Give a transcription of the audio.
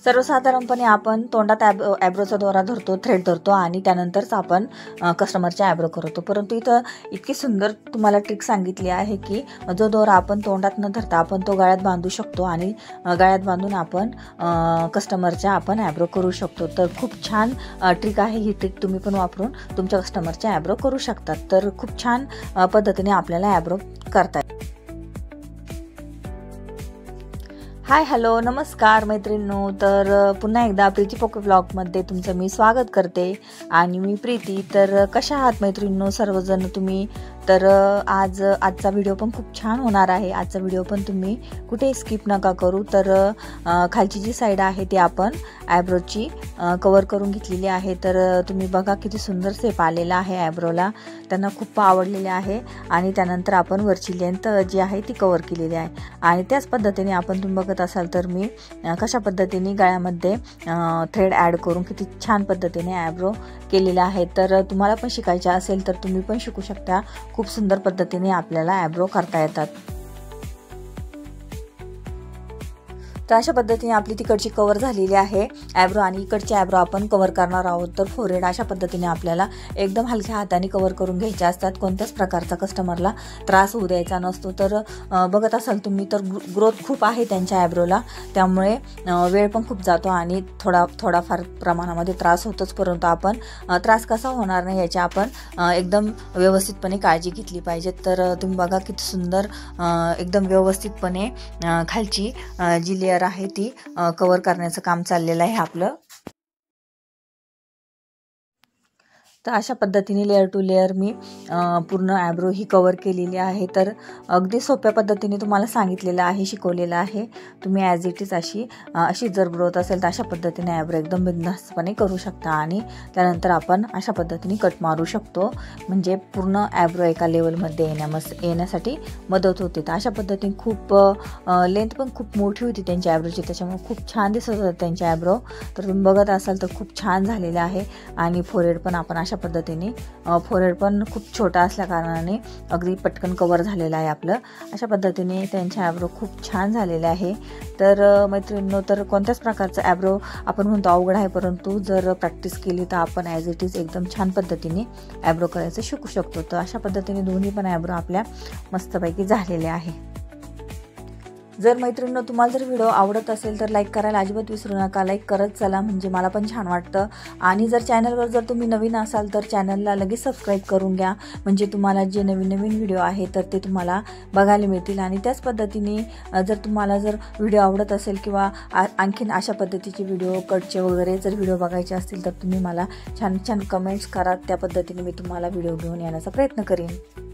सर्वसाधारणपणे आपण तोंडात ॲब्रोचा दोरा धरतो, थ्रेड धरतो आणि त्यानंतरच आपण कस्टमरच्या ॲब्रो करतो. परंतु इथं इतकी सुंदर तुम्हाला ट्रिक सांगितली आहे की जो दोरा आपण तोंडात न धरता आपण तो गळ्यात बांधू शकतो आणि गळ्यात बांधून आपण कस्टमरच्या आपण ॲब्रो करू शकतो. तर खूप छान ट्रिक आहे ही. ट्रिक तुम्ही पण वापरून तुमच्या कस्टमरच्या ॲब्रो करू शकतात. तर खूप छान पद्धतीने आपल्याला ॲब्रो करता येईल. हाय हॅलो नमस्कार मैत्रिणींनो. तर पुन्हा एकदा प्रीती पोके व्लॉगमध्ये तुमचं मी स्वागत करते आणि मी प्रीती. तर कशा आहात मैत्रिणींनो सर्वजण तुम्ही? तर आजचा व्हिडिओ पण खूप छान होणार आहे. आजचा व्हिडिओ पण तुम्ही कुठे स्किप नका करू. तर खालची जी साईड आहे ती आपण ॲब्रोची कवर करून घेतलेली आहे. तर तुम्ही बघा किती सुंदर शेप आलेला आहे ॲब्रोला. त्यांना खूप आवडलेले आहे आणि त्यानंतर आपण वरची लेंथ जी आहे ती कवर केलेली आहे. आणि त्याच पद्धतीने आपण तुम्ही बघत असाल तर मी कशा पद्धतीने गळ्यामध्ये थ्रेड ॲड करून किती छान पद्धतीने ॲब्रो केलेला आहे. तर तुम्हाला पण शिकायचे असेल तर तुम्ही पण शिकू शकता. खूप सुंदर पद्धतीने आपल्याला ॲब्रो करता येतात. तर अशा पद्धतीने आपली तिकडची कवर झालेली आहे ॲब्रो आणि इकडची ॲब्रो आपण कवर करणार आहोत. तर फोरहेड अशा पद्धतीने आपल्याला एकदम हलक्या हाताने कवर करून घ्यायचे असतात. कोणत्याच प्रकारचा कस्टमरला त्रास होऊ द्यायचा नसतो. तर बघत असाल तुम्ही तर ग्रोथ खूप आहे त्यांच्या ॲब्रोला, त्यामुळे वेळ पण खूप जातो आणि थोडाफार प्रमाणामध्ये त्रास होतोच. परंतु आपण त्रास कसा होणार नाही याची आपण एकदम व्यवस्थितपणे काळजी घेतली पाहिजे. तर तुम्ही बघा किती सुंदर एकदम व्यवस्थितपणे खालची जी लेअर आहे ती कवर करण्याचं काम चाललेलं आहे आपलं. तर अशा पद्धतीने लेअर टू लेअर मी पूर्ण ॲब्रो ही कवर केलेली आहे. तर अगदी सोप्या पद्धतीने तुम्हाला सांगितलेलं आहे, शिकवलेलं आहे. तुम्ही ॲज इट इज अशी जर ग्रोथ असेल तर अशा पद्धतीने ॲब्रो एकदम बिनधास्तपणे करू शकता आणि त्यानंतर आपण अशा पद्धतीने कट मारू शकतो. म्हणजे पूर्ण ॲब्रो एका लेवलमध्ये येण्यासाठी मदत होते. तर अशा पद्धतीने खूप लेंथ पण खूप मोठी होती त्यांच्या ॲब्रोची, त्याच्यामुळे खूप छान दिसत होतं त्यांच्या ॲब्रो. तर तुम्ही बघत असाल तर खूप छान झालेलं आहे. आणि फोरहेड पण आपण अशा पद्धतीने फोरहेड पण खूप छोटा असल्या कारणाने अगदी पटकन कवर झालेलं आहे आपलं. अशा पद्धतीने त्यांचे ॲब्रो खूप छान झालेले आहे. तर मैत्रिणींनो, तर कोणत्याच प्रकारचं ॲब्रो आपण म्हणतो अवघड आहे, परंतु जर प्रॅक्टिस केली तर आपण ॲज इट इज एकदम छान पद्धतीने ॲब्रो करायचं शिकू शकतो. तर अशा पद्धतीने दोन्ही पण ॲब्रो आपल्या मस्तपैकी झालेले आहे. जर मैत्रिणींनो तुम्हाला जर व्हिडिओ आवडत असेल तर लाईक करायला अजिबात विसरू नका. लाईक करत चला, म्हणजे मला पण छान वाटतं. आणि जर चॅनलवर जर तुम्ही नवीन असाल तर चॅनलला लगेच सबस्क्राईब करून घ्या, म्हणजे तुम्हाला जे नवीन व्हिडिओ आहे तर ते तुम्हाला बघायला मिळतील. आणि त्याच पद्धतीने जर तुम्हाला जर व्हिडिओ आवडत असेल किंवा आणखीन अशा पद्धतीचे व्हिडिओ कटचे वगैरे जर व्हिडिओ बघायचे असतील तर तुम्ही मला छान छान कमेंट्स करा. त्या पद्धतीने मी तुम्हाला व्हिडिओ घेऊन येण्याचा प्रयत्न करीन.